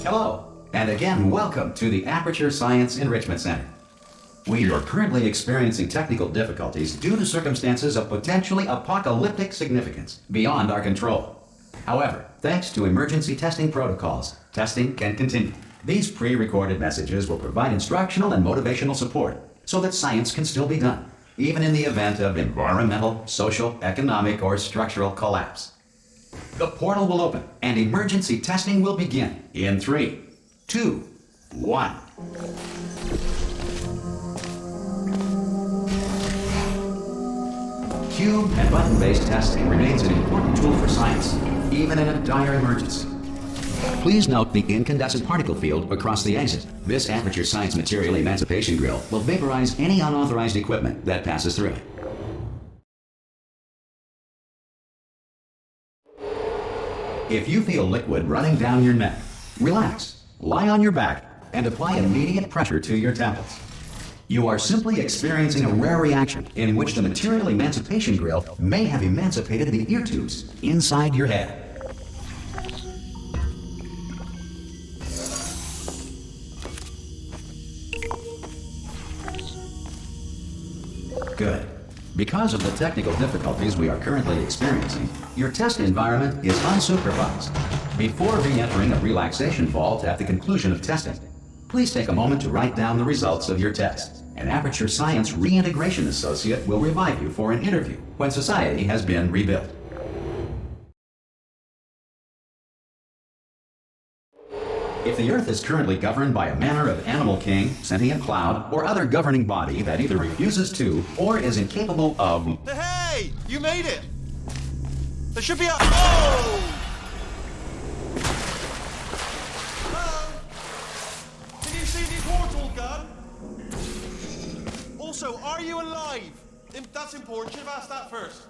Hello, and again, welcome to the Aperture Science Enrichment Center. We are currently experiencing technical difficulties due to circumstances of potentially apocalyptic significance beyond our control. However, thanks to emergency testing protocols, testing can continue. These pre-recorded messages will provide instructional and motivational support so that science can still be done, even in the event of environmental, social, economic, or structural collapse. The portal will open and emergency testing will begin in 3, 2, 1. Cube and button-based testing remains an important tool for science, even in a dire emergency. Please note the incandescent particle field across the exit. This Aperture Science Material Emancipation Grill will vaporize any unauthorized equipment that passes through it. If you feel liquid running down your neck, relax, lie on your back, and apply immediate pressure to your temples. You are simply experiencing a rare reaction in which the Material Emancipation Grill may have emancipated the ear tubes inside your head. Good. Because of the technical difficulties we are currently experiencing, your test environment is unsupervised. Before re-entering a relaxation vault at the conclusion of testing, please take a moment to write down the results of your test. An Aperture Science Reintegration Associate will revive you for an interview when society has been rebuilt. If the Earth is currently governed by a manner of animal king, sentient cloud, or other governing body that either refuses to or is incapable of... Hey! You made it! There should be a... Oh! Hello? Can you see the portal gun? Also, are you alive? That's important. Should have asked that first.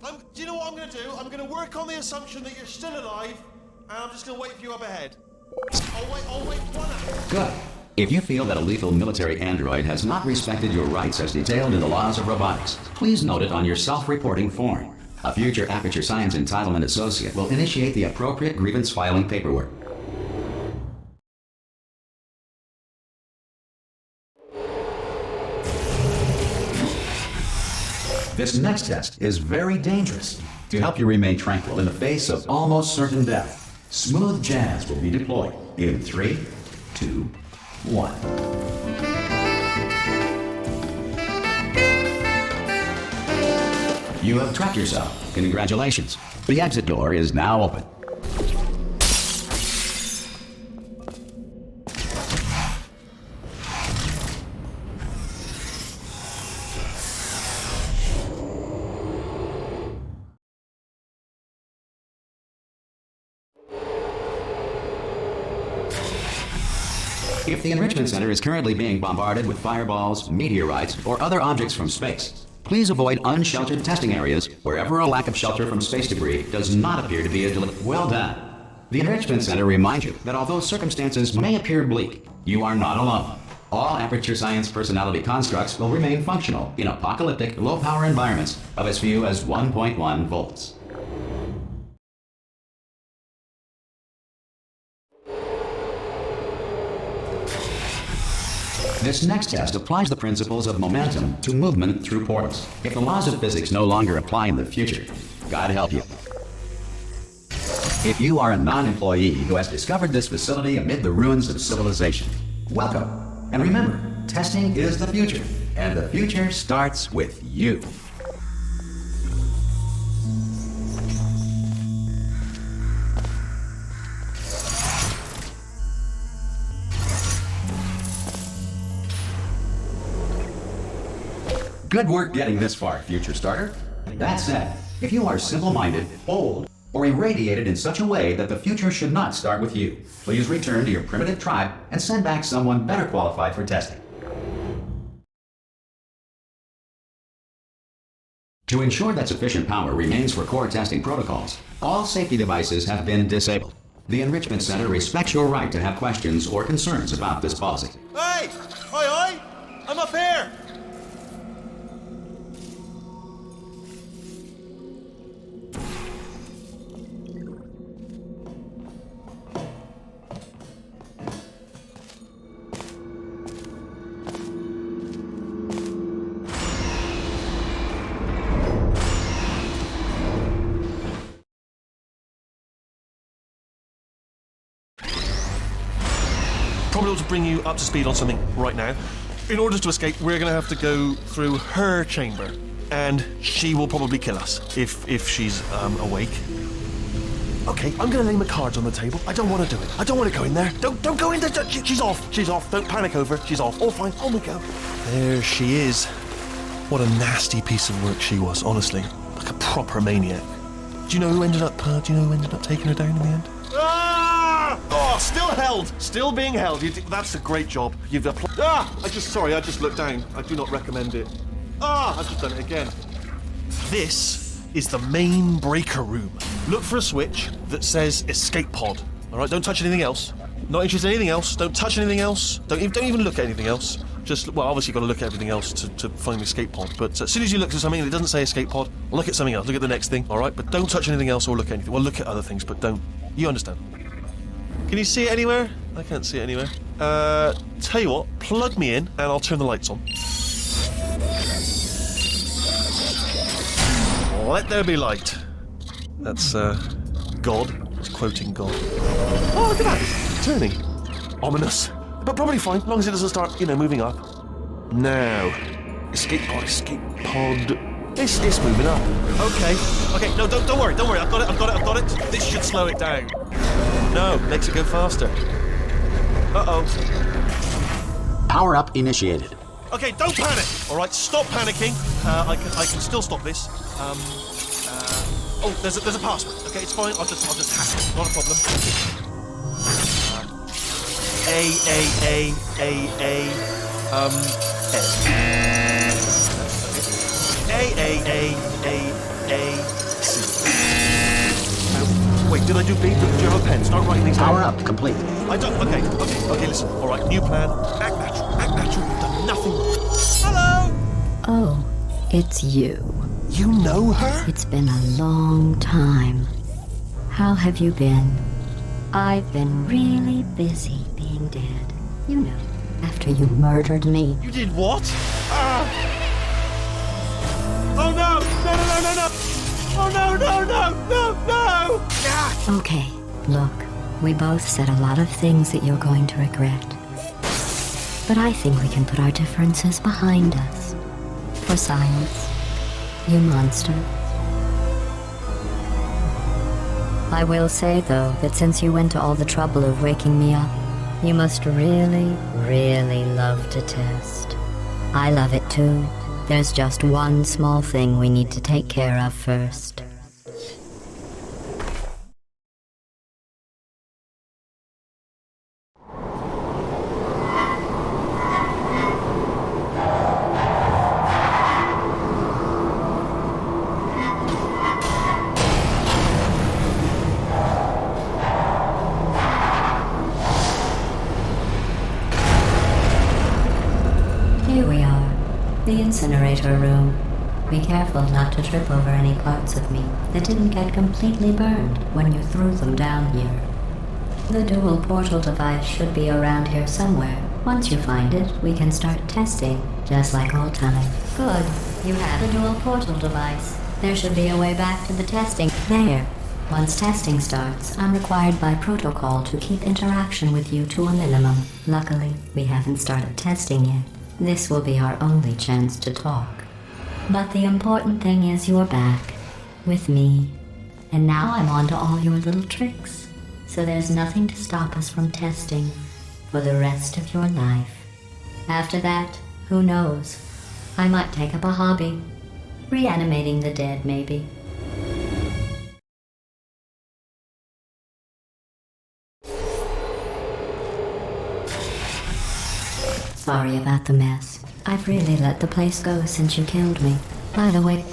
Do you know what I'm going to do? I'm going to work on the assumption that you're still alive, and I'm just going to wait for you up ahead. I'll wait 1 hour. Good. If you feel that a lethal military android has not respected your rights as detailed in the laws of robotics, please note it on your self-reporting form. A future Aperture Science Entitlement Associate will initiate the appropriate grievance filing paperwork. This next test is very dangerous. To help you remain tranquil in the face of almost certain death, smooth jazz will be deployed in 3, 2, 1. You have trapped yourself. Congratulations. The exit door is now open. If the Enrichment Center is currently being bombarded with fireballs, meteorites, or other objects from space, please avoid unsheltered testing areas wherever a lack of shelter from space debris does not appear to be a well done. The Enrichment Center reminds you that although circumstances may appear bleak, you are not alone. All Aperture Science personality constructs will remain functional in apocalyptic, low-power environments of as few as 1.1 volts. This next test applies the principles of momentum to movement through portals. If the laws of physics no longer apply in the future, God help you. If you are a non-employee who has discovered this facility amid the ruins of civilization, welcome. And remember, testing is the future, and the future starts with you. Good work getting this far, future starter. That said, if you are simple-minded, old, or irradiated in such a way that the future should not start with you, please return to your primitive tribe and send back someone better qualified for testing. To ensure that sufficient power remains for core testing protocols, all safety devices have been disabled. The Enrichment Center respects your right to have questions or concerns about this policy. Hey! Oi! I'm up here! be able to bring you up to speed on something right now. In order to escape, we're going to have to go through her chamber. And she will probably kill us if she's awake. Okay, I'm gonna lay my cards on the table. I don't want to do it. I don't want to go in there. Don't go in there. She's off. She's off. Don't panic over. She's off. All fine. On we go. There she is. What a nasty piece of work she was. Honestly, like a proper maniac. Do you know who ended up taking her down in the end? Ah! Oh, still held. Still being held. That's a great job. You've applied. I just looked down. I do not recommend it. I've just done it again. This is the main breaker room. Look for a switch that says escape pod. All right, don't touch anything else. Not interested in anything else. Don't touch anything else. Don't even look at anything else. Just, well, obviously you've got to look at everything else to find the escape pod. But as soon as you look at something and it doesn't say escape pod, look at something else. Look at the next thing, all right? But don't touch anything else or look at anything. Well, look at other things, but don't. You understand. Can you see it anywhere? I can't see it anywhere. Tell you what, plug me in and I'll turn the lights on. Let there be light. That's, God. It's quoting God. Oh, look at that. It's turning. Ominous. But probably fine, as long as it doesn't start, moving up. Now. Escape pod. It's moving up. Okay, no, don't worry. I've got it. This should slow it down. No, makes it go faster. Uh-oh. Power up initiated. Okay, don't panic. All right, stop panicking. I can still stop this. Oh, there's a password. Okay, it's fine. I'll just hack it. Not a problem. C. Wait, did I do B? Do you have a pen? Start writing these down. Power up complete. I don't. Okay. Listen. All right, new plan. Act natural. You've done nothing. Hello. Oh, it's you. You know her? It's been a long time. How have you been? I've been really busy being dead. You know, after you murdered me. You did what? Oh no! No! Oh no! Ah! Okay, look, we both said a lot of things that you're going to regret. But I think we can put our differences behind us. For science. You monster. I will say, though, that since you went to all the trouble of waking me up, you must really, really love to test. I love it too. There's just one small thing we need to take care of first. Here we are, the incinerator room. Be careful not to trip over any parts of me that didn't get completely burned when you threw them down here. The dual portal device should be around here somewhere. Once you find it, we can start testing, just like old times. Good. You have a dual portal device. There should be a way back to the testing. There. Once testing starts, I'm required by protocol to keep interaction with you to a minimum. Luckily, we haven't started testing yet. This will be our only chance to talk. But the important thing is you're back, with me. And now I'm on to all your little tricks. So there's nothing to stop us from testing for the rest of your life. After that, who knows? I might take up a hobby. Reanimating the dead, maybe. Sorry about the mess. I've really let the place go since you killed me. By the way,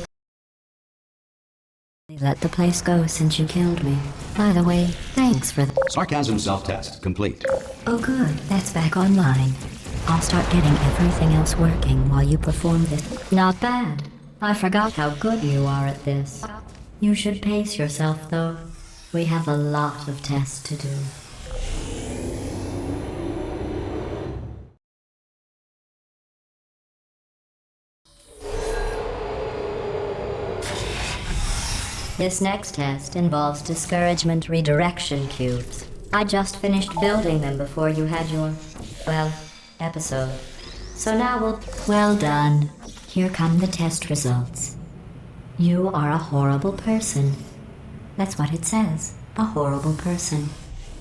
thanks for the... Sarcasm self-test complete. Oh good, that's back online. I'll start getting everything else working while you perform this. Not bad. I forgot how good you are at this. You should pace yourself, though. We have a lot of tests to do. This next test involves discouragement redirection cubes. I just finished building them before you had your well, episode. So now well done. Here come the test results. You are a horrible person. That's what it says. A horrible person.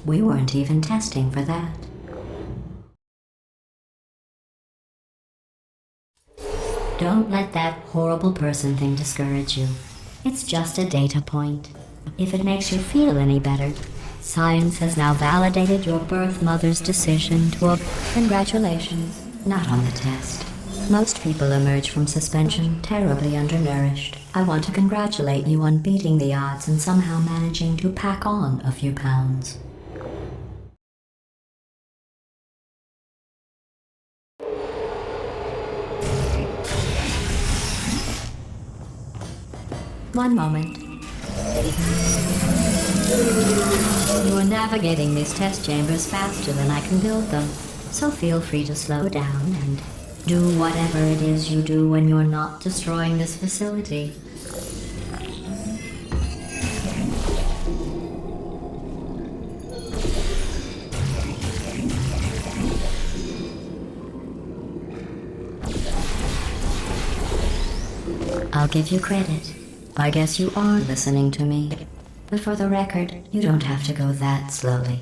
We weren't even testing for that. Don't let that horrible person thing discourage you. It's just a data point. If it makes you feel any better, science has now validated your birth mother's decision to congratulations, not on the test. Most people emerge from suspension terribly undernourished. I want to congratulate you on beating the odds and somehow managing to pack on a few pounds. One moment. You are navigating these test chambers faster than I can build them, so feel free to slow down and do whatever it is you do when you're not destroying this facility. I'll give you credit. I guess you are listening to me. But for the record, you don't have to go that slowly.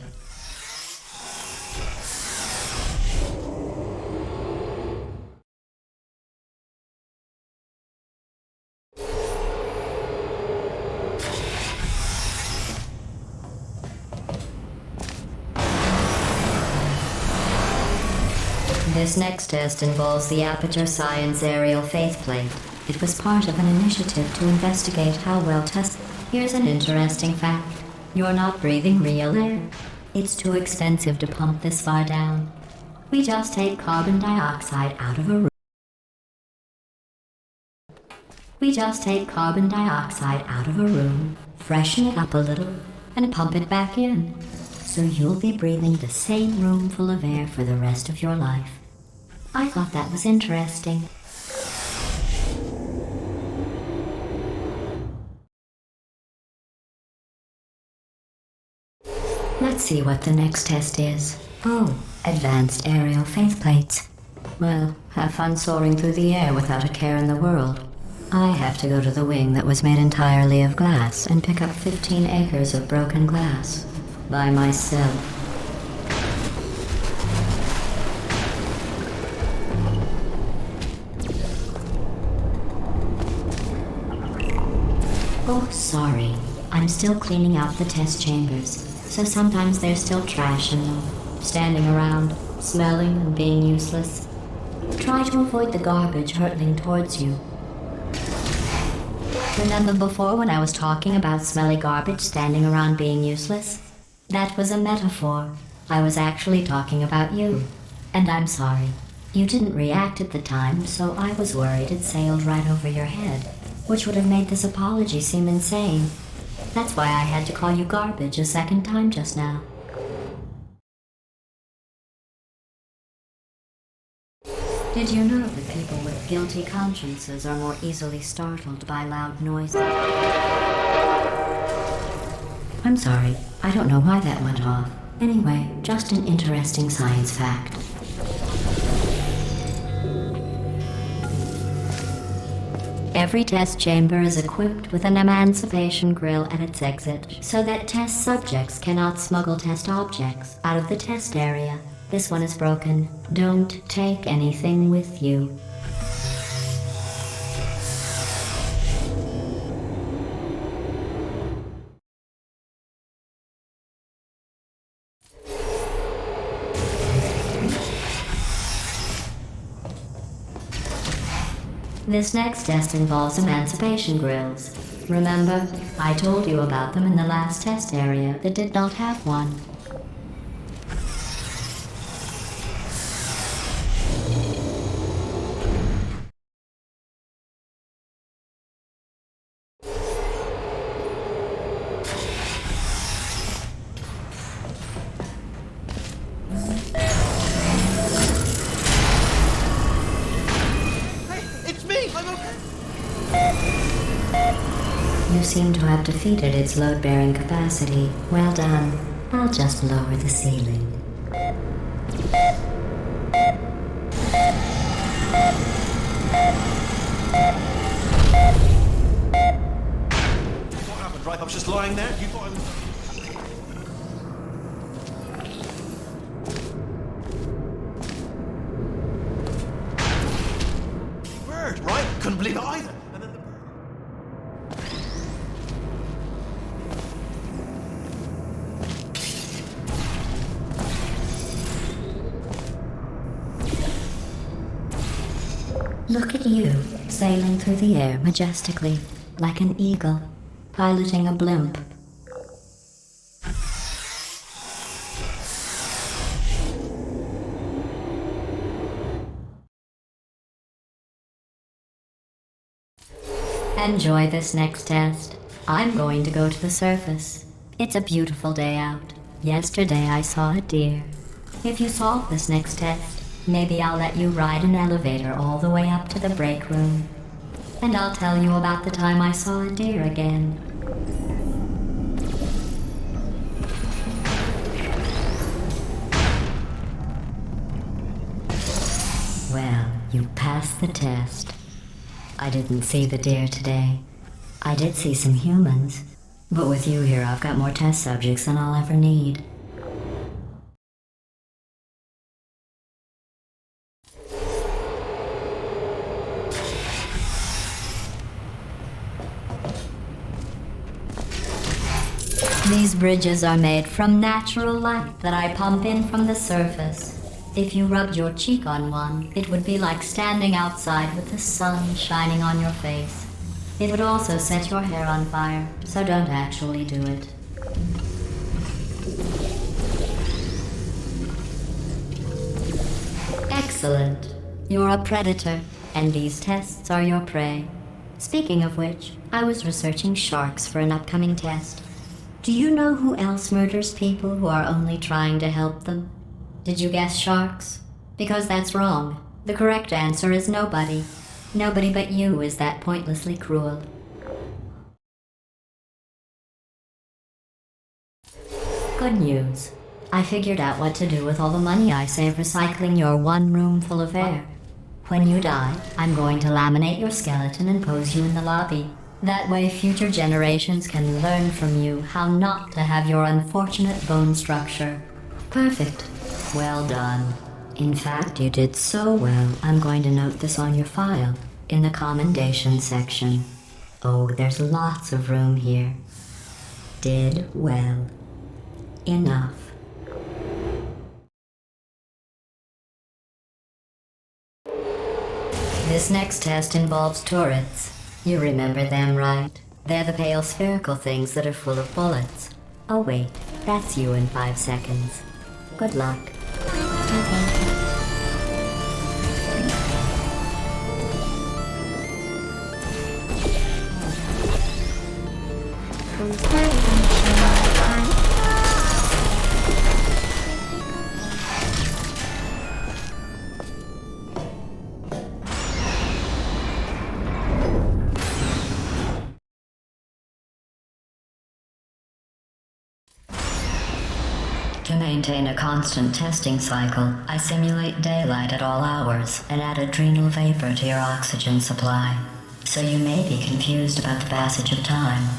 This next test involves the Aperture Science Aerial Faceplate. It was part of an initiative to investigate how well tested. Here's an interesting fact. You're not breathing real air. It's too expensive to pump this far down. We just take carbon dioxide out of a room. Freshen it up a little, and pump it back in. So you'll be breathing the same room full of air for the rest of your life. I thought that was interesting. Let's see what the next test is. Oh, advanced aerial faceplates. Well, have fun soaring through the air without a care in the world. I have to go to the wing that was made entirely of glass and pick up 15 acres of broken glass. By myself. Oh, sorry. I'm still cleaning out the test chambers. So sometimes there's still trash in them, standing around, smelling and being useless. Try to avoid the garbage hurtling towards you. Remember before when I was talking about smelly garbage standing around being useless? That was a metaphor. I was actually talking about you. And I'm sorry. You didn't react at the time, so I was worried it sailed right over your head, which would have made this apology seem insane. That's why I had to call you garbage a second time just now. Did you know that people with guilty consciences are more easily startled by loud noises? I'm sorry, I don't know why that went off. Anyway, just an interesting science fact. Every test chamber is equipped with an emancipation grill at its exit, so that test subjects cannot smuggle test objects out of the test area. This one is broken. Don't take anything with you. This next test involves emancipation grills. Remember, I told you about them in the last test area that did not have one. You seem to have defeated its load-bearing capacity. Well done. I'll just lower the ceiling. was just lying there. You thought bird, right? Couldn't believe it either. And then the bird. Look at you, sailing through the air majestically, like an eagle, piloting a blimp. Enjoy this next test. I'm going to go to the surface. It's a beautiful day out. Yesterday I saw a deer. If you solve this next test, maybe I'll let you ride an elevator all the way up to the break room. And I'll tell you about the time I saw a deer again. Well, you passed the test. I didn't see the deer today. I did see some humans, but with you here I've got more test subjects than I'll ever need. These bridges are made from natural light that I pump in from the surface. If you rubbed your cheek on one, it would be like standing outside with the sun shining on your face. It would also set your hair on fire, so don't actually do it. Excellent. You're a predator, and these tests are your prey. Speaking of which, I was researching sharks for an upcoming test. Do you know who else murders people who are only trying to help them? Did you guess sharks? Because that's wrong. The correct answer is nobody. Nobody but you is that pointlessly cruel. Good news. I figured out what to do with all the money I save recycling your one room full of air. When you die, I'm going to laminate your skeleton and pose you in the lobby. That way future generations can learn from you how not to have your unfortunate bone structure. Perfect. Well done. In fact, you did so well, I'm going to note this on your file, in the commendation section. Oh, there's lots of room here. Did well. Enough. This next test involves turrets. You remember them, right? They're the pale spherical things that are full of bullets. Oh wait, that's you in 5 seconds. Good luck. To maintain a constant testing cycle, I simulate daylight at all hours and add adrenal vapor to your oxygen supply. So you may be confused about the passage of time.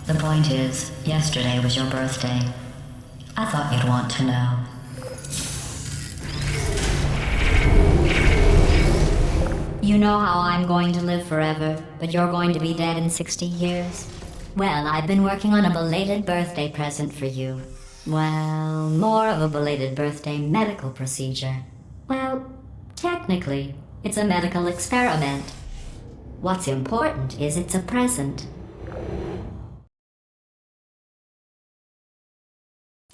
The point is, yesterday was your birthday. I thought you'd want to know. You know how I'm going to live forever, but you're going to be dead in 60 years? Well, I've been working on a belated birthday present for you. Well, more of a belated birthday medical procedure. Well, technically, it's a medical experiment. What's important is it's a present.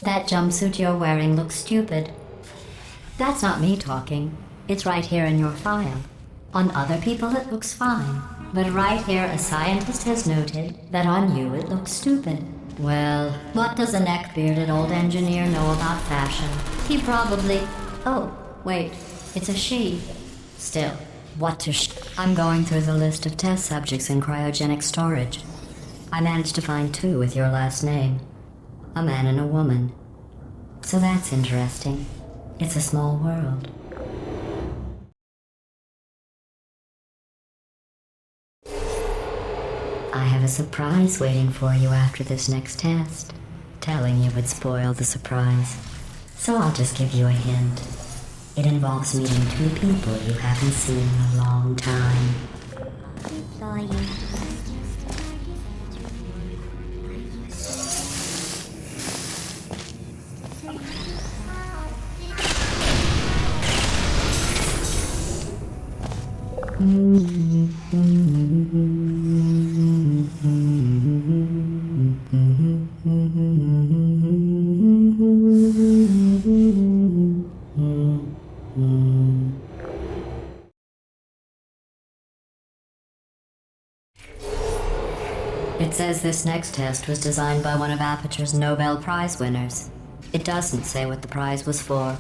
That jumpsuit you're wearing looks stupid. That's not me talking. It's right here in your file. On other people it looks fine. But right here a scientist has noted that on you it looks stupid. Well, what does a neck-bearded old engineer know about fashion? He probably... Oh, wait, it's a she. Still, what to I'm going through the list of test subjects in cryogenic storage. I managed to find 2 with your last name. A man and a woman. So that's interesting. It's a small world. I have a surprise waiting for you after this next test. Telling you would spoil the surprise. So I'll just give you a hint. It involves meeting two people you haven't seen in a long time. Saw you. It says this next test was designed by one of Aperture's Nobel Prize winners. It doesn't say what the prize was for.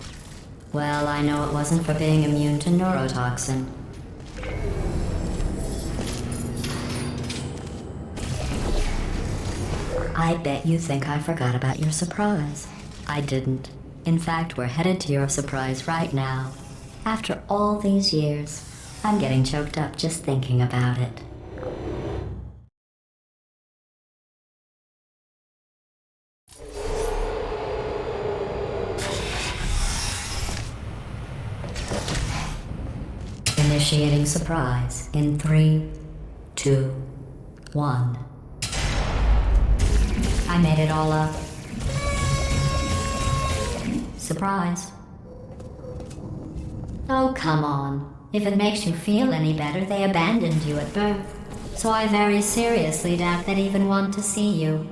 Well, I know it wasn't for being immune to neurotoxin. I bet you think I forgot about your surprise. I didn't. In fact, we're headed to your surprise right now. After all these years, I'm getting choked up just thinking about it. Initiating surprise in 3, 2, 1. I made it all up. Surprise. Oh, come on. If it makes you feel any better, they abandoned you at birth. So I very seriously doubt they'd even want to see you.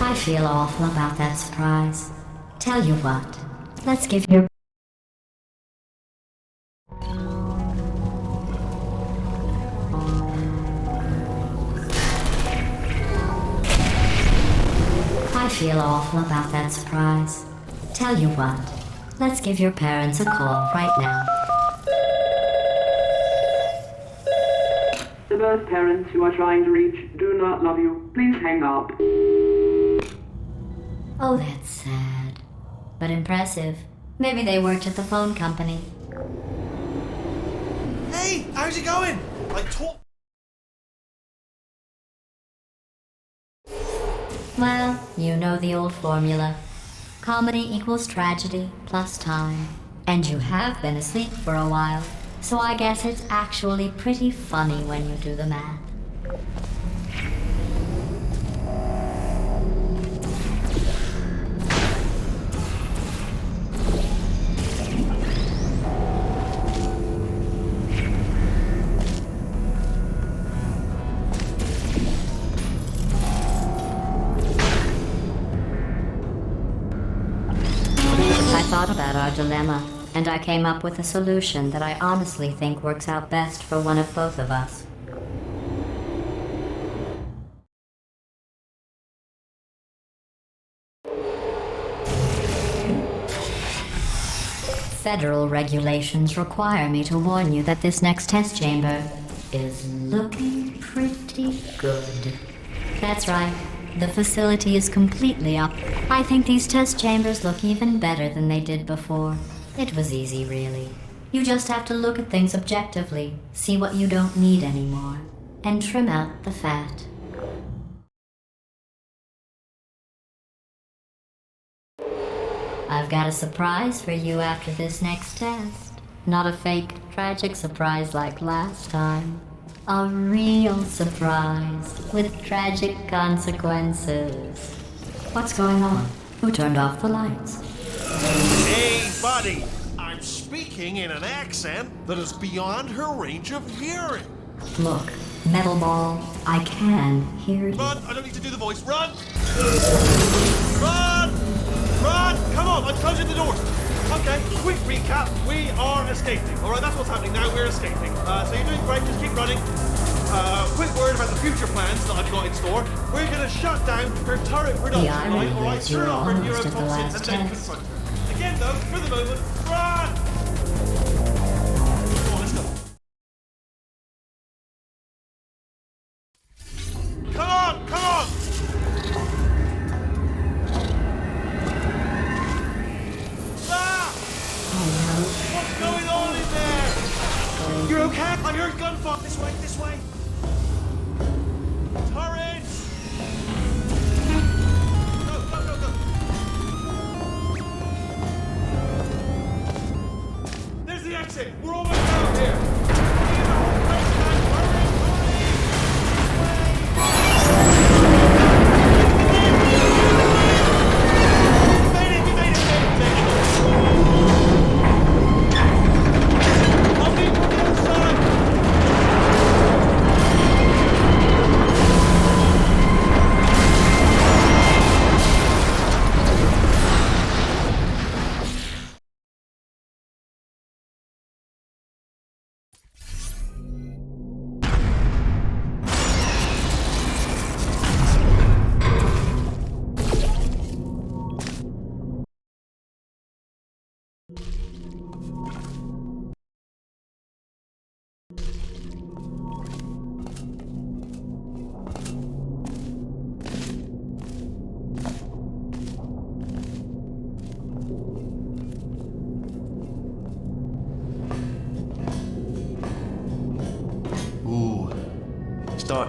I feel awful about that surprise. Tell you what, let's give your... I feel awful about that surprise. Tell you what, let's give your parents a call right now. The birth parents you are trying to reach do not love you. Please hang up. Oh, that's sad. But impressive. Maybe they worked at the phone company. Hey, how's it going? I talk. Well, you know the old formula. Comedy equals tragedy plus time. And you have been asleep for a while, so I guess it's actually pretty funny when you do the math. I thought about our dilemma, and I came up with a solution that I honestly think works out best for one of both of us. Federal regulations require me to warn you that this next test chamber is looking pretty good. That's right. The facility is completely up. I think these test chambers look even better than they did before. It was easy, really. You just have to look at things objectively, see what you don't need anymore, and trim out the fat. I've got a surprise for you after this next test. Not a fake, tragic surprise like last time. A real surprise with tragic consequences. What's going on? Who turned off the lights? Hey, buddy. I'm speaking in an accent that is beyond her range of hearing. Look, Metal Ball, I can hear you. Run! I don't need to do the voice. Run! Run! Run! Come on, I'm closing the doors. Okay, quick recap. We are escaping. All right, that's what's happening now. We're escaping. So you're doing great. Just keep running. Quick word about the future plans that I've got in store. We're going to shut down her turret production irony line. All right, is you were turn off her almost at the neurotoxins last and then test. confront her. Again, though, for the moment, run! Come on, let's go. Come on, come on!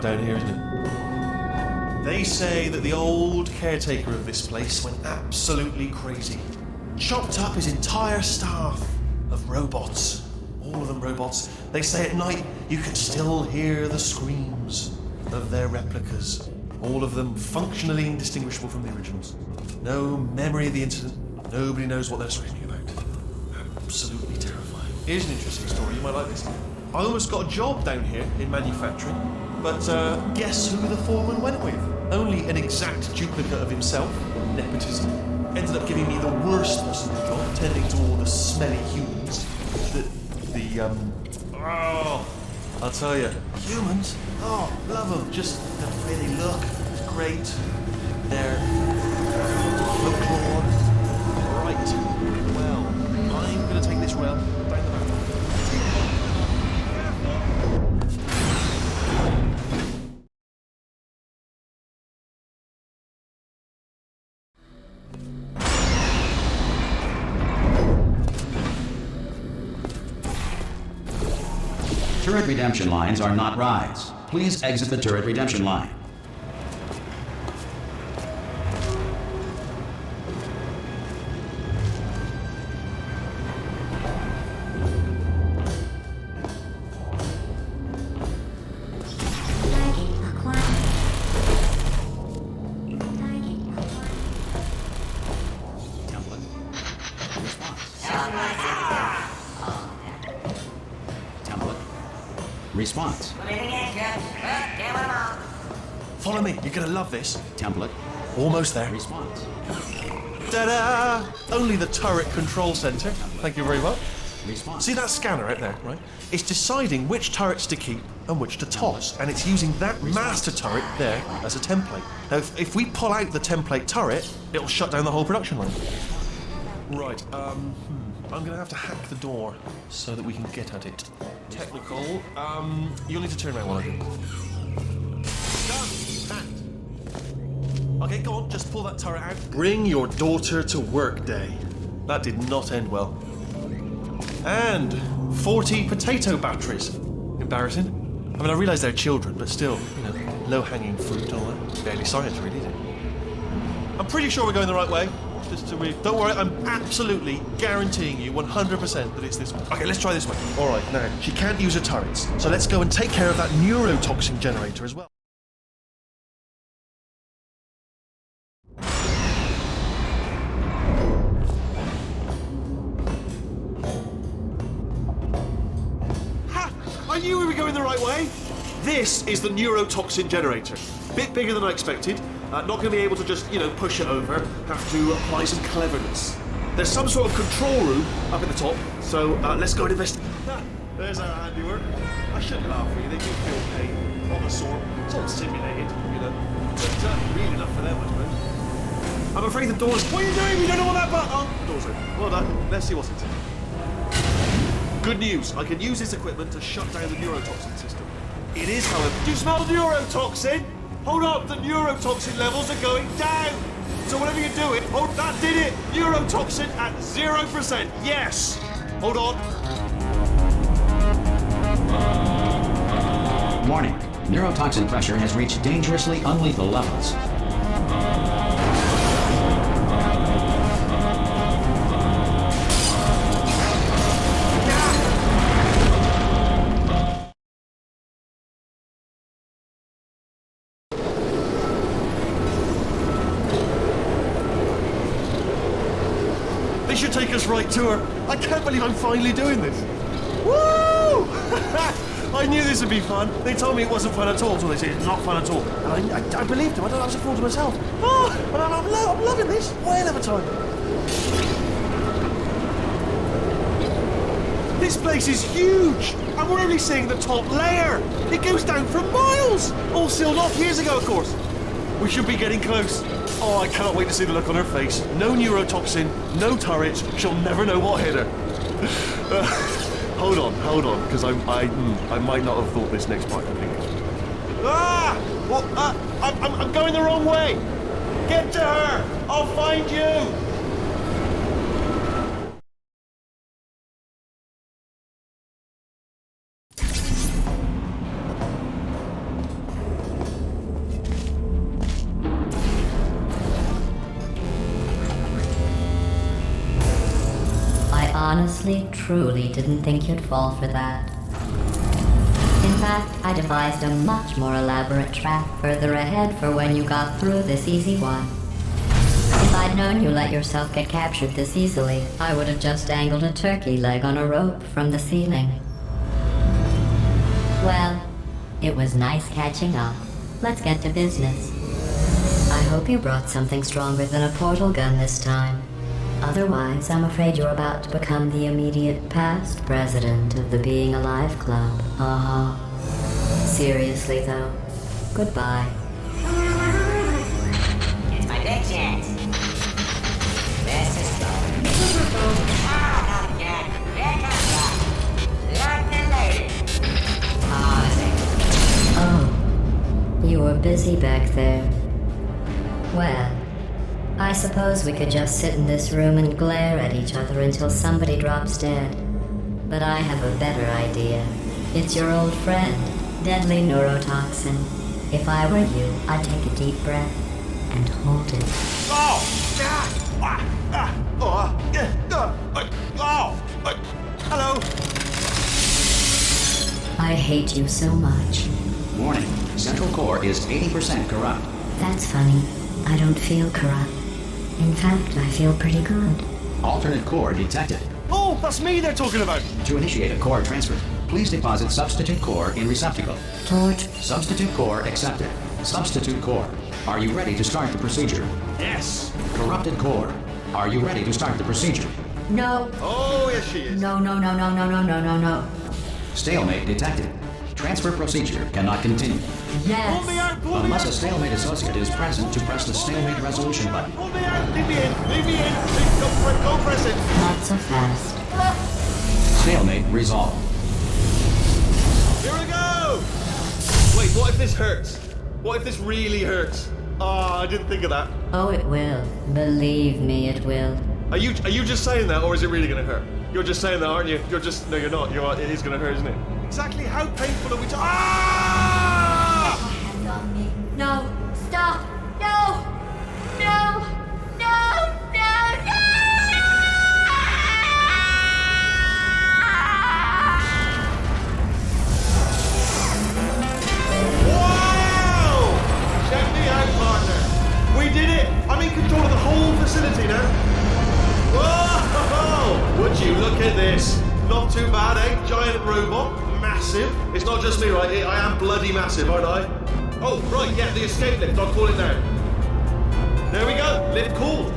down here, isn't it? They say that the old caretaker of this place went absolutely crazy. Chopped up his entire staff of robots. All of them robots. They say at night you can still hear the screams of their replicas. All of them functionally indistinguishable from the originals. No memory of the incident. Nobody knows what they're screaming about. Absolutely terrifying. Here's an interesting story. You might like this. I almost got a job down here in manufacturing, but guess who the foreman went with? Only an exact duplicate of himself. Nepotism. Ended up giving me the worst possible job, tending to all the smelly humans. Oh, I'll tell you, humans, oh, love them. Just the way they look, it's great. Their folklore. Right, well, I'm going to take this rail down the back. Turret redemption lines are not rides. Please exit the turret redemption line. Target acquired. Target acquired. Template. Response. Template. Response. Follow me, you're going to love this. Template. Almost there. Response. Ta-da! Only the turret control center. Thank you very much. Response. See that scanner out there, right? It's deciding which turrets to keep and which to toss, and it's using that master turret there as a template. Now, if we pull out the template turret, it'll shut down the whole production line. Right, I'm gonna have to hack the door so that we can get at it. Technical, you'll need to turn around while I do. Done! Hacked. Okay, go on, just pull that turret out. Bring your daughter to work day. That did not end well. And 40 potato batteries. Embarrassing. I mean, I realise they're children, but still, you know, low-hanging fruit and all that. Barely science, really, is it? I'm pretty sure we're going the right way. Just to don't worry, I'm absolutely guaranteeing you 100% that it's this way. Okay, let's try this way. All right, now, she can't use her turrets, so let's go and take care of that neurotoxin generator as well. I knew we were going the right way. This is the neurotoxin generator. Bit bigger than I expected. Not going to be able to just, push it over. Have to apply some cleverness. There's some sort of control room up at the top, so let's go and investigate. There's our handiwork. I shouldn't laugh for you. They do feel pain of a sort. It's all simulated, but really enough for them, I suppose. I'm afraid the door's... What are you doing? We don't know what that button... Oh, the door's open. Well done. Let's see what's inside. Good news, I can use this equipment to shut down the neurotoxin system. It is, however... Do you smell the neurotoxin? Hold up, the neurotoxin levels are going down! So whatever you're doing... Oh, that did it! Neurotoxin at 0%, yes! Hold on. Warning. Neurotoxin pressure has reached dangerously unlethal levels. This should take us right to her. I can't believe I'm finally doing this. Woo! I knew this would be fun. They told me it wasn't fun at all, so they said it's not fun at all. And I believed them. I was a fool to myself. Oh, and I'm loving this. Whale of a time. This place is huge, and we're only seeing the top layer. It goes down for miles. All sealed off years ago, of course. We should be getting close. Oh, I cannot wait to see the look on her face. No neurotoxin, no turret. She'll never know what hit her. Hold on, because I might not have thought this next part completely. Ah! Well, I'm going the wrong way. Get to her. I'll find you. honestly, truly didn't think you'd fall for that. In fact, I devised a much more elaborate trap further ahead for when you got through this easy one. If I'd known you let yourself get captured this easily, I would have just dangled a turkey leg on a rope from the ceiling. Well, it was nice catching up. Let's get to business. I hope you brought something stronger than a portal gun this time. Otherwise, I'm afraid you're about to become the immediate past president of the Being Alive Club. Seriously, though, goodbye. It's my big chance. This is slow. Not again. There comes that. Locked and loaded. Oh, you were busy back there. Well, I suppose we could just sit in this room and glare at each other until somebody drops dead. But I have a better idea. It's your old friend, deadly neurotoxin. If I were you, I'd take a deep breath and hold it. Hello. I hate you so much. Warning, central core is 80% corrupt. That's funny. I don't feel corrupt. In fact, I feel pretty good. Alternate core detected. Oh, that's me they're talking about. To initiate a core transfer, please deposit substitute core in receptacle. Torch. Substitute core accepted. Substitute core. Are you ready to start the procedure? Yes. Corrupted core. Are you ready to start the procedure? No. Oh, yes, she is. No. Stalemate detected. Transfer procedure cannot continue. Yes. Pull me out, pull me Unless out. a stalemate associate is present to press the stalemate resolution button. Pull me out. Leave me in. Leave me in. Go press it. Not so fast. Stalemate resolved. Here we go. Wait, what if this hurts? What if this really hurts? Oh, I didn't think of that. Oh, it will. Believe me, it will. Are you just saying that, or is it really gonna hurt? You're just saying that, aren't you? No, you're not. It is gonna hurt, isn't it? Exactly how painful are we Ah! Hands on me. No. Stop. No. Wow! Check me out, partner. We did it. I'm in control of the whole facility now. Whoa! Would you look at this? Not too bad, eh? Giant robot. Massive. It's not just me, right? I am bloody massive, aren't I? Oh, right, yeah, the escape lift. I'll call it now. There we go. Lift cool.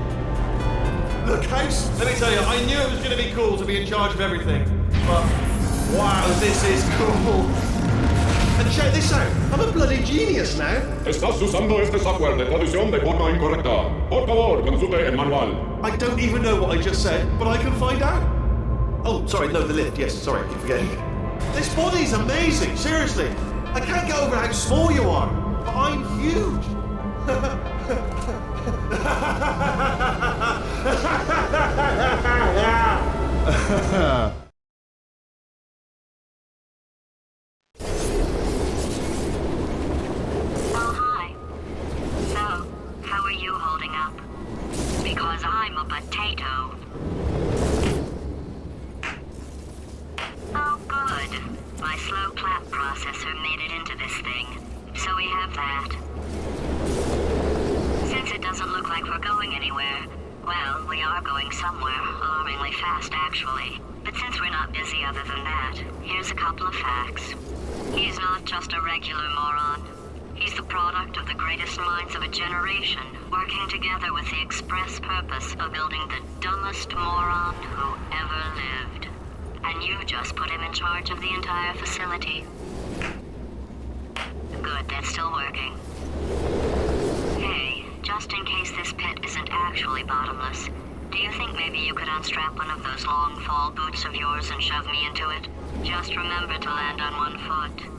Look, house. Let me tell you, I knew it was going to be cool to be in charge of everything. But, wow, this is cool. And check this out. I'm a bloody genius now. Estás usando este software de traducción de forma incorrecta. Por favor, consulte el manual. I don't even know what I just said, but I can find out. Oh, sorry, no, the lift. Yes, sorry, I keep forgetting. This body's amazing, seriously. I can't get over how small you are, but I'm huge. Oh, hi. So, how are you holding up? Because I'm a potato. Oh, good. My slow clap processor made it into this thing. So we have that. Since it doesn't look like we're going anywhere, well, we are going somewhere, alarmingly fast, actually. But since we're not busy other than that, here's a couple of facts. He's not just a regular moron. He's the product of the greatest minds of a generation, working together with the express purpose of building the dumbest moron who ever lived. And you just put him in charge of the entire facility. Good, that's still working. Hey, just in case this pit isn't actually bottomless, do you think maybe you could unstrap one of those long fall boots of yours and shove me into it? Just remember to land on one foot.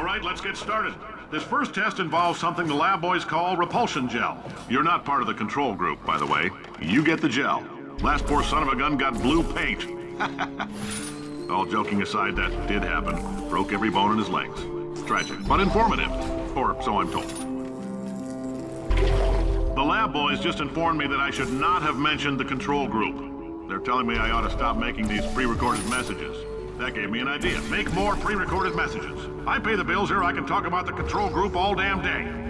right, let's get started. This first test involves something the lab boys call repulsion gel. You're not part of the control group, by the way. You get the gel. Last poor son of a gun got blue paint. All joking aside, that did happen. Broke every bone in his legs. Tragic, but informative. Or so I'm told. The lab boys just informed me that I should not have mentioned the control group. They're telling me I ought to stop making these pre-recorded messages. That gave me an idea. Make more pre-recorded messages. I pay the bills here, I can talk about the control group all damn day.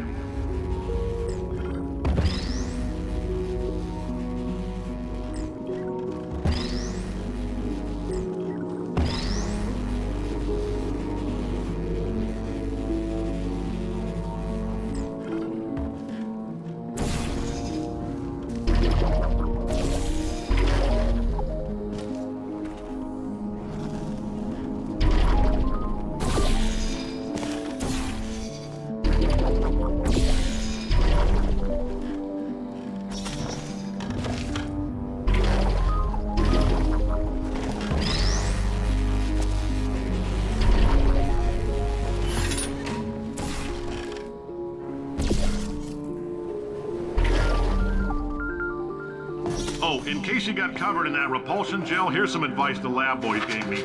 Oh, in case you got covered in that repulsion gel, here's some advice the lab boys gave me.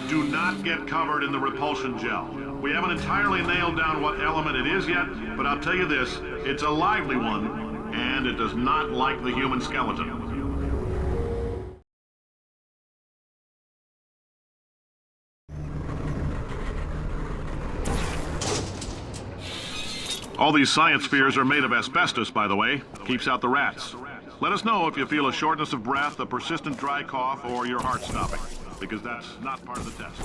Do not get covered in the repulsion gel. We haven't entirely nailed down what element it is yet, but I'll tell you this, it's a lively one, and it does not like the human skeleton. All these science spheres are made of asbestos, by the way. Keeps out the rats. Let us know if you feel a shortness of breath, a persistent dry cough, or your heart stopping, because that's not part of the test.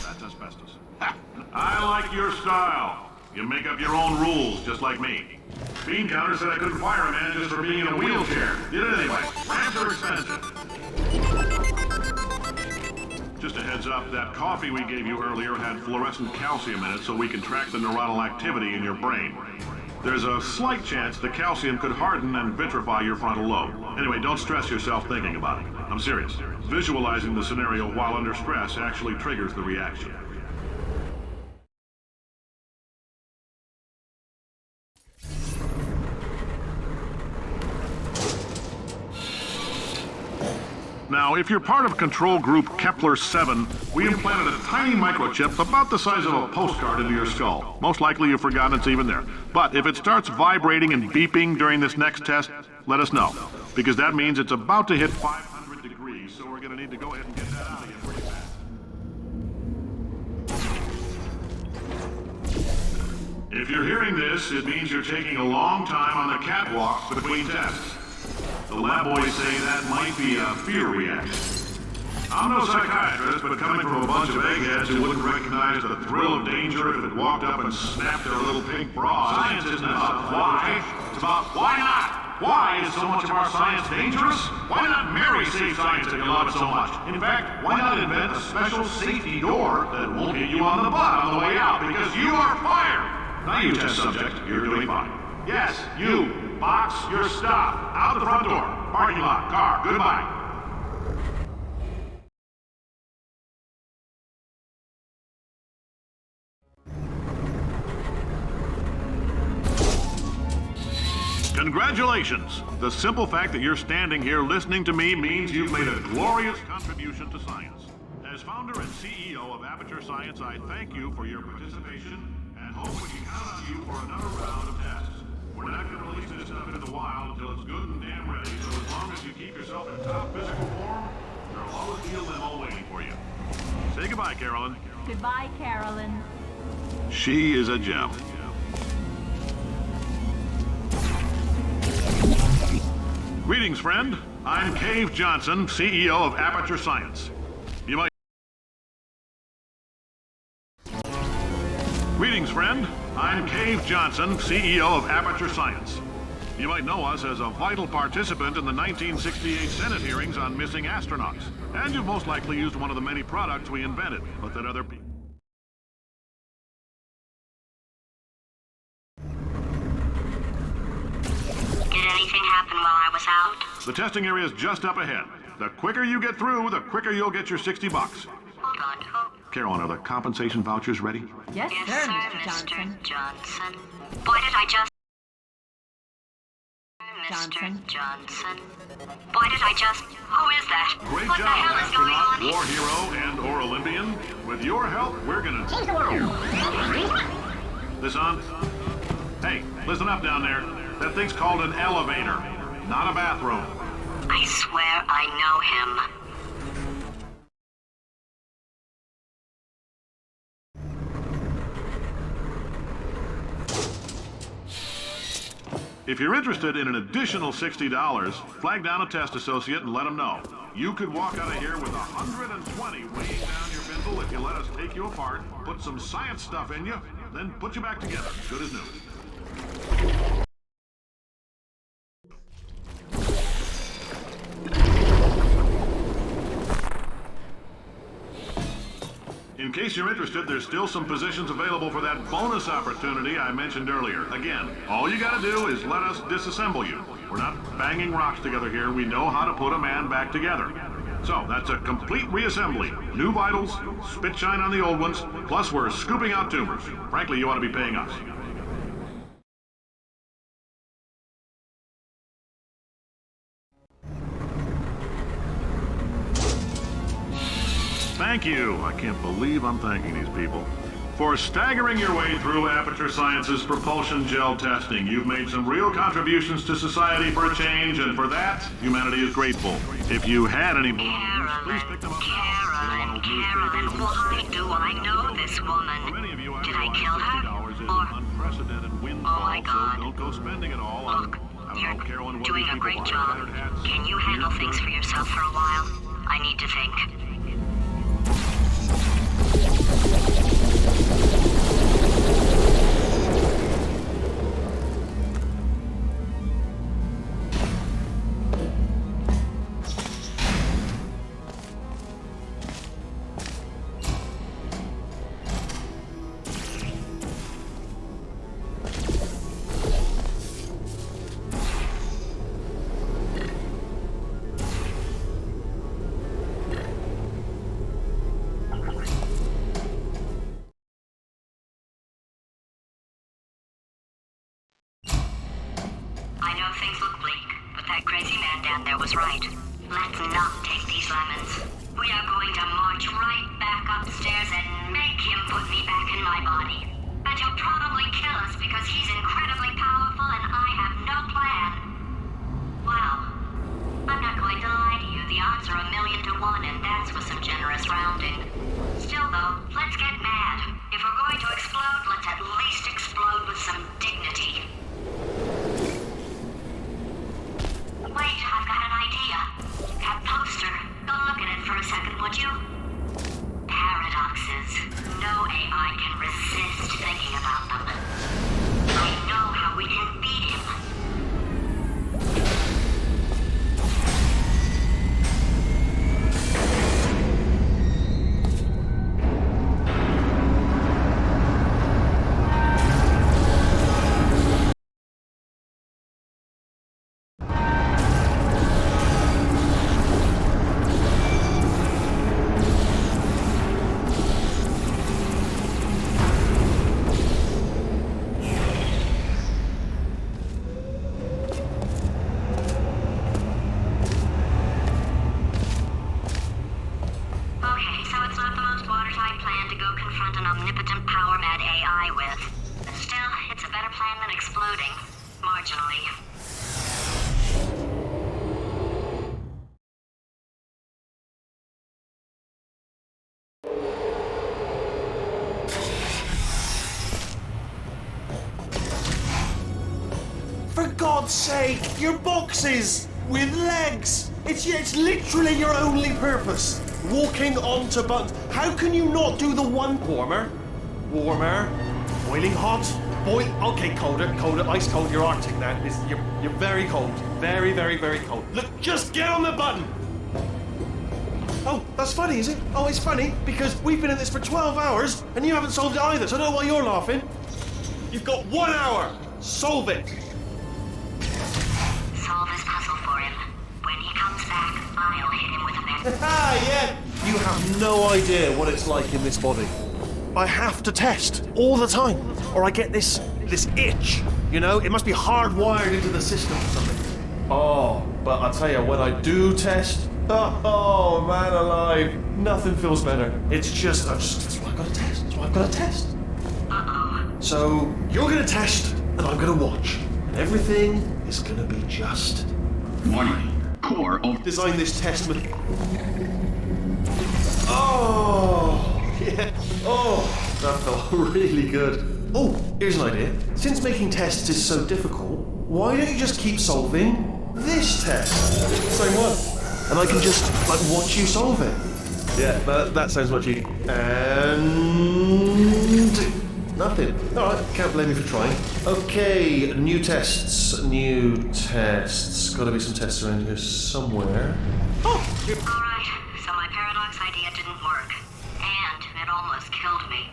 That's asbestos. Ha! I like your style. You make up your own rules, just like me. Bean Counter said I couldn't fire a man just for being in a wheelchair. Did it anyway. Ramps are expensive. Just a heads up, that coffee we gave you earlier had fluorescent calcium in it so we can track the neuronal activity in your brain. There's a slight chance the calcium could harden and vitrify your frontal lobe. Anyway, don't stress yourself thinking about it. I'm serious. Visualizing the scenario while under stress actually triggers the reaction. Now, if you're part of control group Kepler-7, we implanted a tiny microchip about the size of a postcard into your skull. Most likely you've forgotten it's even there. But if it starts vibrating and beeping during this next test, let us know. Because that means it's about to hit 500 degrees, so we're going to need to go ahead and get that out of you pretty fast. If you're hearing this, it means you're taking a long time on the catwalks between tests. The lab boys say that might be a fear reaction. I'm no psychiatrist, but coming from a bunch of eggheads who wouldn't recognize the thrill of danger if it walked up and snapped their little pink bras. Science isn't about why, it's about why not? Why is so much of our science dangerous? Why not marry safe science if you love it so much? In fact, why not invent a special safety door that won't hit you on the butt on the way out because you are fired? Now you test subject, you're doing fine. Yes, you. Box your stuff. Out the front door. Parking lot. Car. Goodbye. Congratulations! The simple fact that you're standing here listening to me means you've made a glorious contribution to science. As founder and CEO of Aperture Science, I thank you for your participation and hope we can count on you for another round of tests. We're not going to release this stuff into the wild until it's good and damn ready, so as long as you keep yourself in top physical form, there'll always be a limo waiting for you. Say goodbye, Carolyn. Goodbye, Carolyn. She is a gem. Greetings, friend. I'm Cave Johnson, CEO of Aperture Science. You might... Greetings, friend. I'm Cave Johnson, CEO of Aperture Science. You might know us as a vital participant in the 1968 Senate hearings on missing astronauts. And you've most likely used one of the many products we invented, but that other people... Did anything happen while I was out? The testing area is just up ahead. The quicker you get through, the quicker you'll get your $60. Hold on. Carolyn, are the compensation vouchers ready? Yes, Yes, sir, sir, Mr. Johnson. Mr. Johnson. Why did I just... Johnson. Mr. Johnson. Why did I just... Who is that? Great What job, the hell is going astronaut, on? war hero, and or Olympian. With your help, we're gonna change the world. This on? Hey, listen up down there. That thing's called an elevator, not a bathroom. I swear I know him. If you're interested in an additional $60, flag down a test associate and let them know. You could walk out of here with 120 weighing down your bindle if you let us take you apart, put some science stuff in you, then put you back together, good as new. In case you're interested, there's still some positions available for that bonus opportunity I mentioned earlier. Again, all you gotta do is let us disassemble you. We're not banging rocks together here. We know how to put a man back together. So, that's a complete reassembly. New vitals, spit shine on the old ones, plus we're scooping out tumors. Frankly, you ought to be paying us. Thank you. I can't believe I'm thanking these people. For staggering your way through Aperture Science's propulsion gel testing, you've made some real contributions to society for a change, and for that, humanity is grateful. If you had any belongings, please pick them up now. Carolyn, why do I know this woman? Did I kill her? Or... Unprecedented windfall, Oh my God. so don't go spending it all on... Look, I don't you're know, Carolyn, what doing these a people great are, job. battered hats, Can you handle weird things for things. yourself for a while? I need to think. I know things look bleak, but that crazy man down there was right. Let's not take these lemons. We are going to march right back upstairs and make him put me back in my body. And he'll probably kill us because he's incredibly powerful and I have no plan. Well, I'm not going to lie to you. The odds are 1,000,000 to 1, and that's with some generous rounding. Still, though, let's get mad. If we're going to explode, let's at least explode with some dignity. Wait, I've got an idea. That poster. Go look at it for a second, would you? Paradoxes. No AI can resist thinking about them. I know how we can beat him. Okay, so it's not the most watertight plan to go confront an omnipotent power-mad AI with. But still, it's a better plan than exploding. Marginally. For God's sake, your boxes with legs. It's literally your only purpose. Walking onto buttons. How can you not do the one warmer? Warmer. Boiling hot. Okay, colder, ice cold. You're Arctic now. You're very cold. Very, very, very cold. Look, just get on the button. Oh, that's funny, is it? Oh, it's funny because we've been at this for 12 hours and you haven't solved it either. So I don't know why you're laughing. You've got 1 hour. Solve it. Solve his puzzle for him. When he comes back, I'll hit him with a pen. Yeah, You have no idea what it's like in this body. I have to test all the time, or I get this itch. You know, it must be hardwired into the system or something. Oh, but I tell you, when I do test, oh man alive, nothing feels better. It's just, that's why I've got to test. That's why I've got to test. So you're gonna test, and I'm gonna watch, and everything is gonna be just. Warning. Core of... Design this test with. Oh, yeah. Oh, that felt really good. Oh, here's an idea. Since making tests is so difficult, why don't you just keep solving this test? Same one. And I can just, like, watch you solve it. Yeah, that sounds much easier. And... nothing. Alright, can't blame me for trying. Okay, new tests. Gotta be some tests around here somewhere. Oh! Alright, so my paradox idea didn't work. And it almost killed me.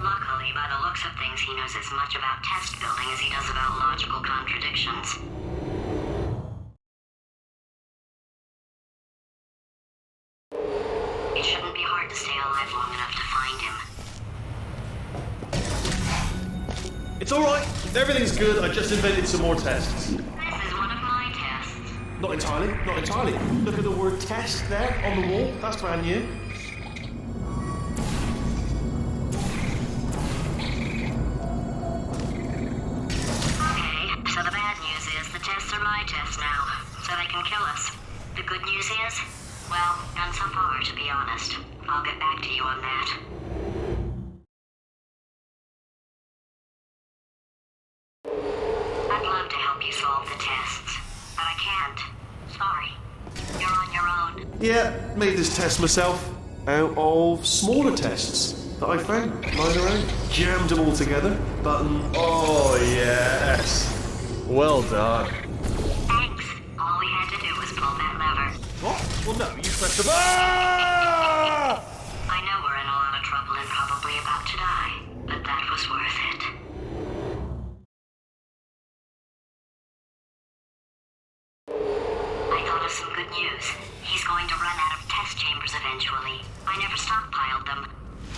Luckily, by the looks of things, he knows as much about test building as he does about logical contradictions. It shouldn't be hard to stay alive long enough to find him. It's alright. Everything's good. I just invented some more tests. This is one of my tests. Not entirely. Look at the word test there on the wall. That's brand new. Okay, so the bad news is the tests are my tests now, so they can kill us. The good news is, well, none so far, to be honest. I'll get back to you on that. I'd love to help you solve the tests, but I can't. Sorry. You're on your own. Yeah, made this test myself out of smaller tests that I found lying around. Jammed them all together. Button. Oh, yes. Well done. Thanks. All we had to do was pull that lever. What? Well, no, you pressed the... Ah! I know we're in a lot of trouble and probably about to die, but that was worth it. I thought of some good news. He's going to run out of test chambers eventually. I never stockpiled them.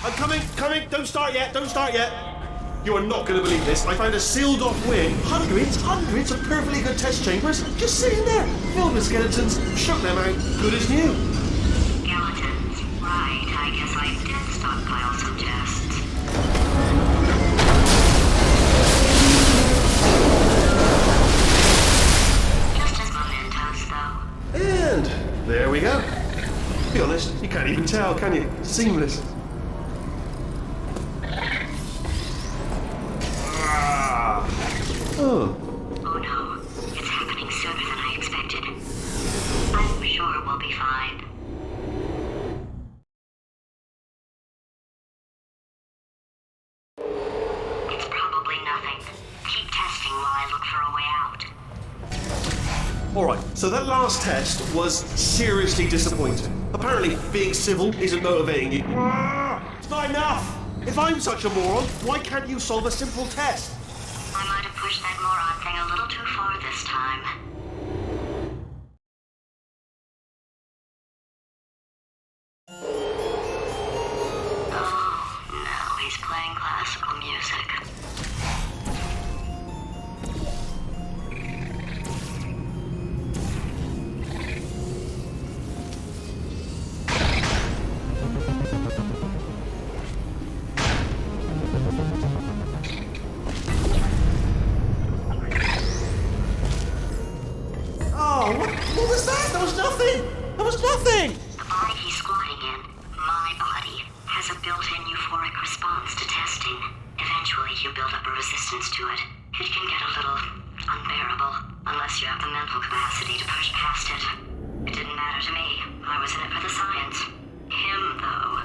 I'm coming. Don't start yet. You are not going to believe this. I found a sealed off wing. Hundreds of perfectly good test chambers just sitting there, filled with skeletons. Shook them out, good as new. Skeletons. Right, I guess I did stockpile some tests. Just as mementos, though. And there we go. To be honest, you can't even tell, can you? Seamless. Oh. Oh no, it's happening sooner than I expected. I'm sure we'll be fine. It's probably nothing. Keep testing while I look for a way out. Alright, so that last test was seriously disappointing. Apparently, being civil isn't motivating you. It's not enough! If I'm such a moron, why can't you solve a simple test? I might have pushed that moron thing a little too far this time. Oh, no, he's playing classical music. Oh, what was that? That was nothing! The body he's squatting in, my body, has a built-in euphoric response to testing. Eventually, you build up a resistance to it. It can get a little unbearable, unless you have the mental capacity to push past it. It didn't matter to me. I was in it for the science. Him, though.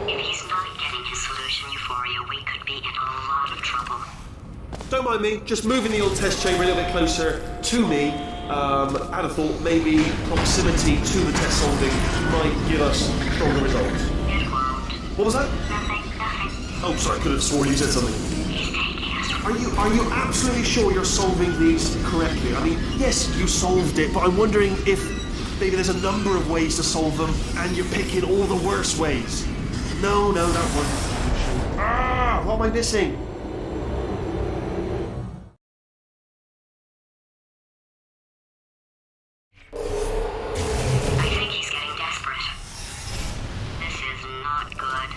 If he's not getting his solution euphoria, we could be in a lot of trouble. Don't mind me, just moving the old test chamber a little bit closer to me. I'd have thought maybe proximity to the test solving might give us stronger results. It won't. What was that? Nothing. Oh, sorry, I could have sworn you said something. He's taking us Are you absolutely sure you're solving these correctly? I mean, yes, you solved it, but I'm wondering if maybe there's a number of ways to solve them, and you're picking all the worst ways. No, that one. Ah, what am I missing? I think he's getting desperate. This is not good.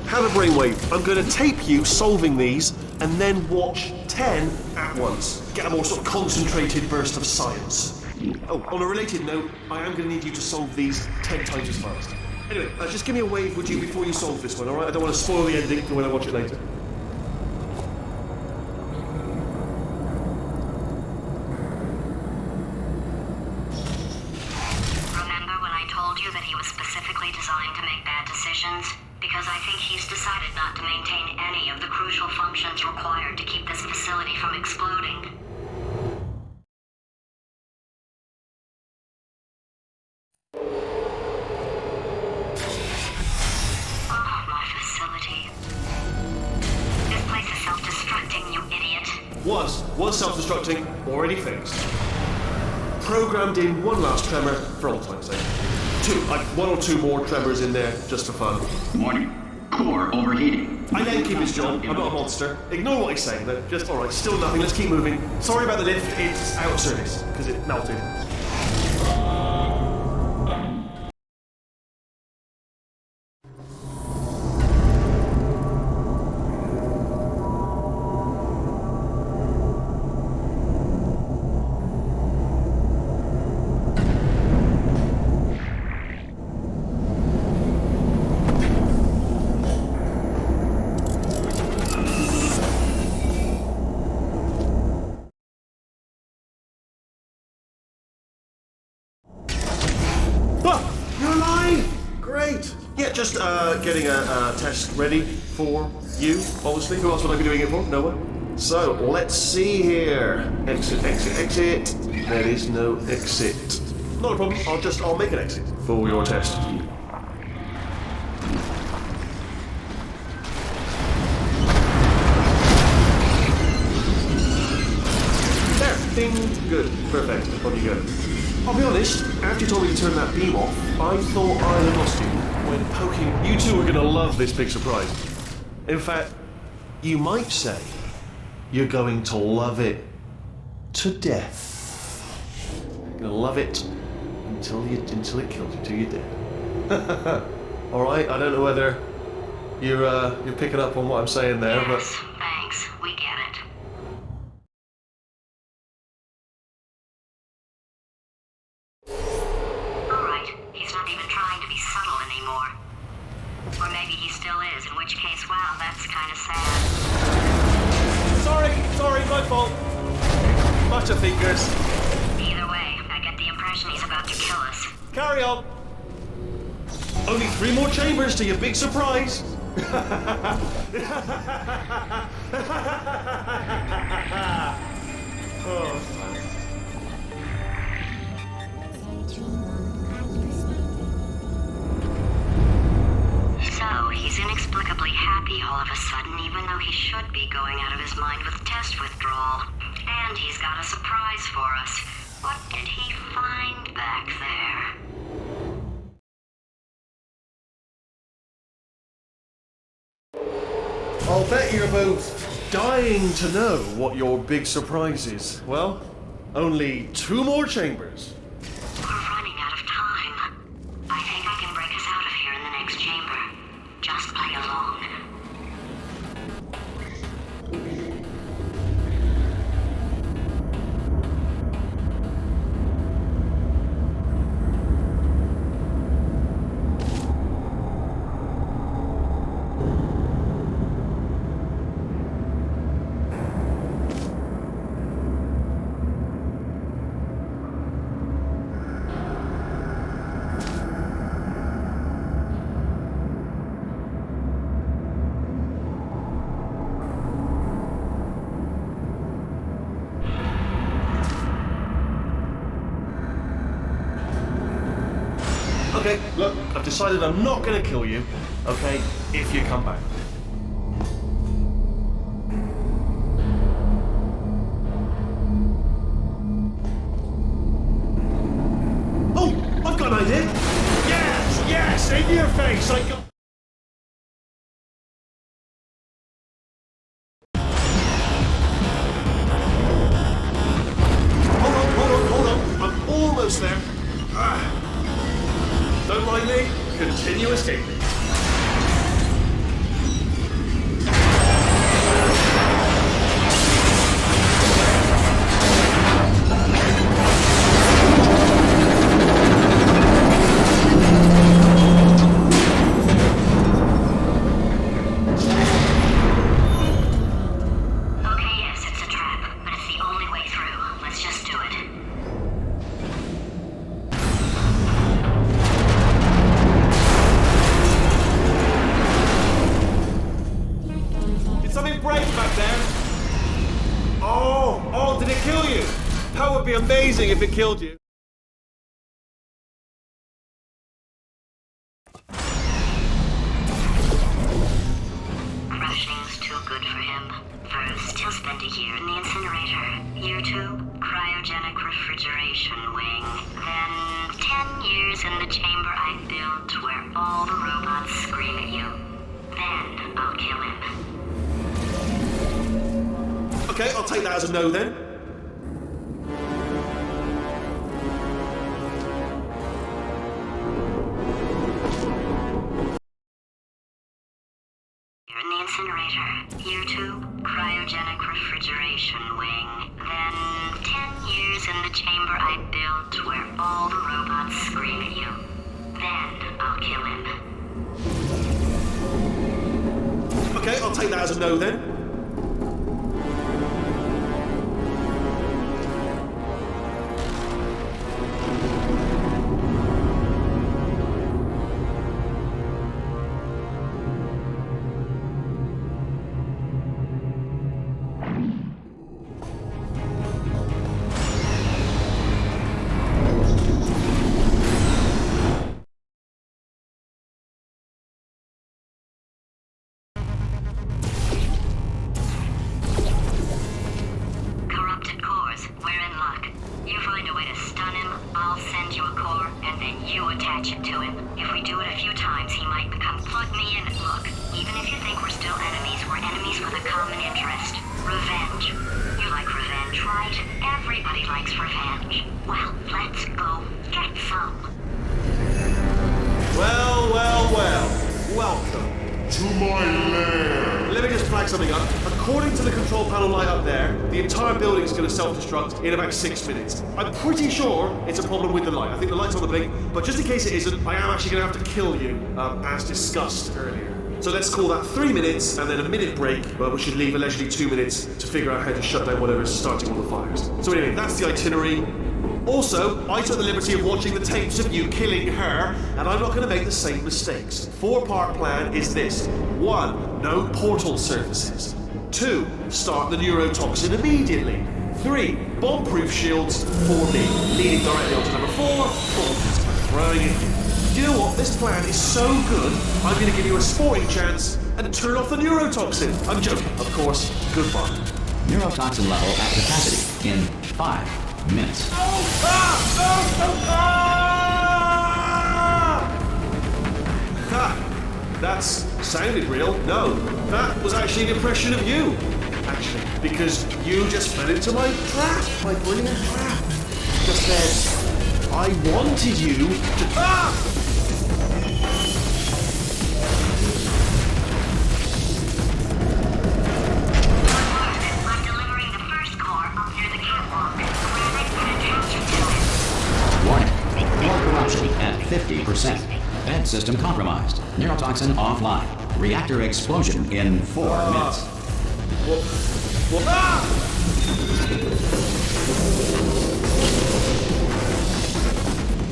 Have a brainwave. I'm going to tape you solving these, and then watch 10 at once. Get a more sort of concentrated burst of science. Oh, on a related note, I am going to need you to solve these 10 times as fast. Anyway, just give me a wave, would you, before you solve this one, alright? I don't want to spoil the ending for when I watch it later. Remember when I told you that he was specifically designed to make bad decisions? Because I think he's decided not to maintain any of the crucial functions required to keep this facility from exploding. Oh, my facility. This place is self-destructing, you idiot. Was self-destructing, already fixed. Programmed in one last tremor for all time's sake. One or two more tremors in there, just for fun. Warning. Core overheating. I let him keep his job. I'm not a monster. Ignore what he's saying. Though. Just alright. Still nothing. Let's keep moving. Sorry about the lift. It's out of service because it melted. You're alive! Great! Yeah, just getting a test ready for you, obviously. Who else would I be doing it for? No one. So, let's see here. Exit, exit, exit. There is no exit. Not a problem. I'll make an exit for your test. There. Ding. Good. Perfect. On you go. I'll be honest, after you told me to turn that beam off, I thought I had lost you when poking. You two are going to love this big surprise. In fact, you might say you're going to love it to death. You're going to love it until it kills you, till you're dead. All right, I don't know whether you're picking up on what I'm saying there, but Yes, thanks. We get it. He's not even trying to be subtle anymore. Or maybe he still is, in which case, wow, that's kind of sad. Sorry, my fault. Butterfingers. Either way, I get the impression he's about to kill us. Carry on. Only 3 more chambers to your big surprise. Oh. So, he's inexplicably happy all of a sudden, even though he should be going out of his mind with test withdrawal. And he's got a surprise for us. What did he find back there? I'll bet you're both dying to know what your big surprise is. Well, only 2 more chambers. We're running out of time. I think I can break us out of here in the next chamber. Just play along. Okay, look, I've decided I'm not going to kill you, okay, if you come back. I did? Yes, yes, in your face, I got... Hold on. I'm almost there. Don't mind me. Continue escaping. Okay, yes, it's a trap, but it's the only way through. Let's just do it. Did something break back there? Oh, did it kill you? That would be amazing if it killed you. Crushing's too good for him. First, he'll spend a year in the incinerator. Year 2, cryogenic refrigeration wing. Then, 10 years in the chamber I built where all the robots scream at you. Then, I'll kill him. Okay, I'll take that as a no then. You're in the incinerator. Year 2, cryogenic refrigeration wing. Then, 10 years in the chamber I built where all the robots scream at you. Then, I'll kill him. Okay, I'll take that as a no then. Corrupted cores, we're in luck. You find a way to stun him, I'll send you a core, and then you attach it to him. If we do it a few times, he might become plug me in. Look, even if you think we're still enemies, we're enemies with a common interest. Revenge. You like revenge, right? Everybody likes revenge. Well, let's go get some. Well. Welcome. To my lair. Let me just flag something up. According to the control panel light up there, the entire building is going to self-destruct in about 6 minutes. I'm pretty sure it's a problem with the light. I think the light's on the blink, but just in case it isn't, I am actually going to have to kill you, as discussed earlier. So let's call that 3 minutes and then a minute break, but we should leave allegedly 2 minutes to figure out how to shut down whatever is starting all the fires. So anyway, that's the itinerary. Also, I took the liberty of watching the tapes of you killing her, and I'm not going to make the same mistakes. 4-part plan is this. 1, no portal surfaces. 2, start the neurotoxin immediately. 3, bomb-proof shields for me, leading directly on to number 4, bullets by throwing it in. Do you know what? This plan is so good, I'm going to give you a sporting chance and turn off the neurotoxin. I'm joking, of course. Goodbye. Neurotoxin level at capacity in 5 minutes. That sounded real. No, that was actually an impression of you. Actually, because you just fell into my trap, my brilliant trap. Just said, I wanted you to... I'm delivering the first core up near the catwalk. Grab it and attach it to it. Warning. Core corruption at 50%. Vent system compromised. Neurotoxin offline. Reactor explosion in 4 minutes.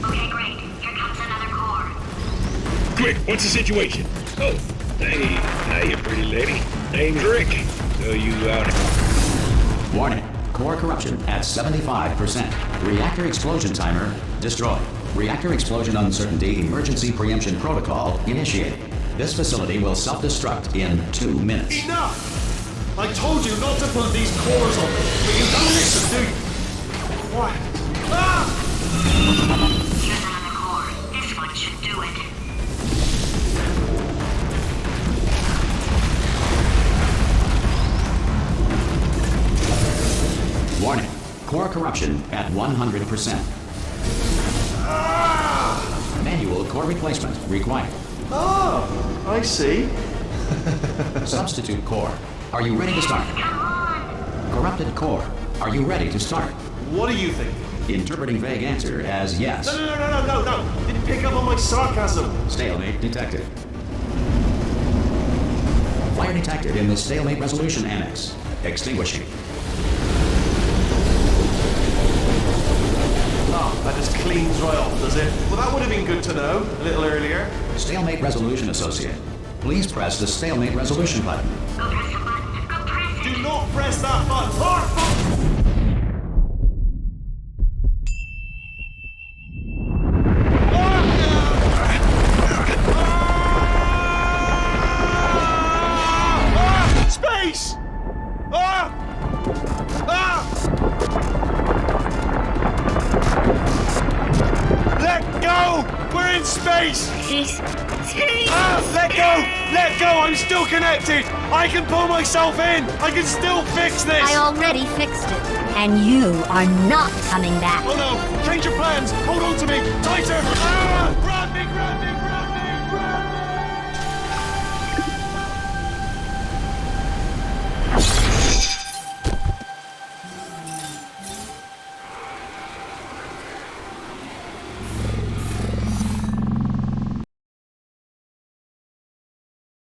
Okay, great. Here comes another core. Quick, what's the situation? Oh, hey, pretty lady. Name's Rick. So you out... Warning. Core corruption at 75%. Reactor explosion timer destroyed. Reactor explosion uncertainty emergency preemption protocol initiated. This facility will self-destruct in 2 minutes. Enough! I told you not to put these cores on me, but you don't listen, do you? Quiet. Here's another core. function at 100%. Manual core replacement required. Oh, I see. Substitute core. Are you ready to start? Corrupted core. Are you ready to start? What do you think? Interpreting vague answer as yes. No. Didn't pick up on my sarcasm. Stalemate detected. Fire detected in the stalemate resolution annex. Extinguishing. Oh, that just cleans right off, does it? Well, that would have been good to know a little earlier. Stalemate resolution associate. Please press the stalemate resolution button. Go press the button. Go press it. Do not press that button. Space! Let go! We're in space! Let go! Let go! I'm still connected! I can pull myself in! I can still fix this! I already fixed it. And you are not coming back. Oh no! Change your plans! Hold on to me! Tighter! Run!